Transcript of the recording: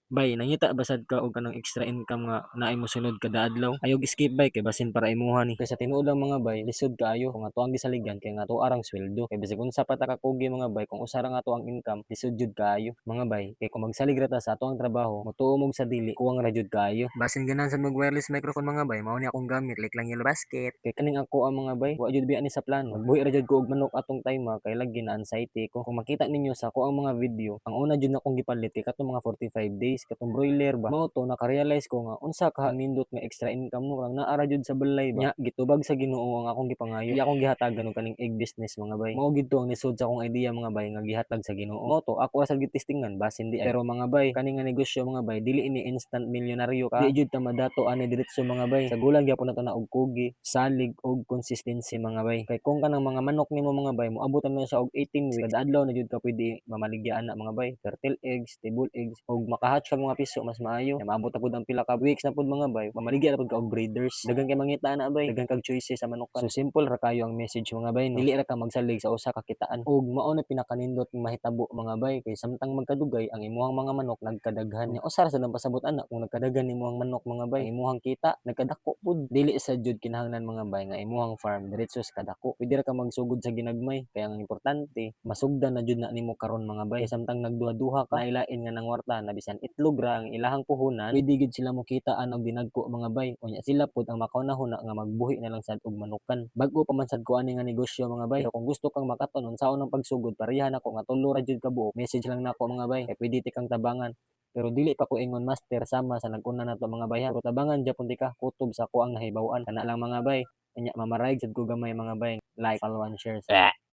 Bay, nangita basad ka og kanang extra income nga naay mo sunod kada adlaw. Ayog skip bay kay basin para imuha ni. Kay sa tinuod lang mga bay, lisod kaayo kung ato ang gisaligan kay nga ato arang sweldo. Kay bisag unsa pa ta ka kugi mga bay, kung usa ra nga ato ang income, lisod jud kaayo mga bay. Kay kung magsalig ra ta sa ato ang trabaho, motuo mong sa dili, kuwang ra jud kaayo. Basin ganan sa mag wireless microphone mga bay, mao ni akong gamit like lang yellow basket. Kay kaning ako ang mga bay, wa jud bi ani sa plano. Magbuhi ra jud ko og manok atong time kay lagi na anxiety ko. Kung makita ninyo sa ako ang mga video, ang una jud na akong gipalit kay katong mga 45 days katong broiler ba. Mao to naka-realize ko nga unsa ka nindot nga extra income mo kang naara jud sa balay ba. Nya gitubag sa Ginoo ang akong gipangayo. Iya akong gihatagan og kaning egg business mga bay. Mao gid to ang nisod sa akong idea mga bay nga gihatag sa Ginoo. Mao to ako sa gitistingan basin di ay. Pero mga bay, kani nga negosyo mga bay dili ini instant milyonaryo ka. Di jud ta madato ani diretso mga bay. Sa gulang gyapon nato na og kugi, salig og consistency mga bay. Kay kung kanang mga manok nimo mga bay, moabot na siya og 18 weeks. Kada adlaw na jud ka pwede mamaligya ana mga bay. Turtle eggs, table eggs, og makahatch ka mga piso mas maayo. Kay maabot na pud ang pila ka weeks na pud mga bay. Mamaligya na pud ka og breeders. Daghang kay mangita na bay. Daghang kag choices sa manukan. So simple ra kayo ang message mga bay. No? Dili ra ka magsalig sa usa ka kitaan. Og mao na pinakanindot nga mahitabo mga bay. Kay samtang magkadugay ang imuhang mga manok nagkadaghan. Nya usa ra sa nang pasabot ana kung nagkadaghan imuhang manok mga bay. Ang imuhang kita nagkadako pud. Dili sa jud kinahanglan mga bay nga imuhang farm diretso sa kadako. Pwede ra ka magsugod sa ginagmay. Kaya ang importante masugdan na jud na nimo karon mga bay. Kay samtang nagduha-duha ka nailain nga nang warta na bisan itlog ra ang ilahang puhunan, pwede gid sila mokitaan og dinagko mga bay. Unya sila pud ang makaunahon na nga magbuhi na lang sad og manukan. Bag-o pa man sad ko ani nga negosyo mga bay. Pero kung gusto kang makaton unsaon ang pagsugod, pareha nako nga tulo ra jud ka buok. Message lang nako mga bay. Kay pwede ti kang tabangan. Pero dili pa ko ingon master sama sa naguna nato mga bay. Pero tabangan gyapon ti ka kutob sa ko ang nahibaw-an. Kana lang mga bay. Anya mamarayg sad ko gamay mga bay. Like, follow and share.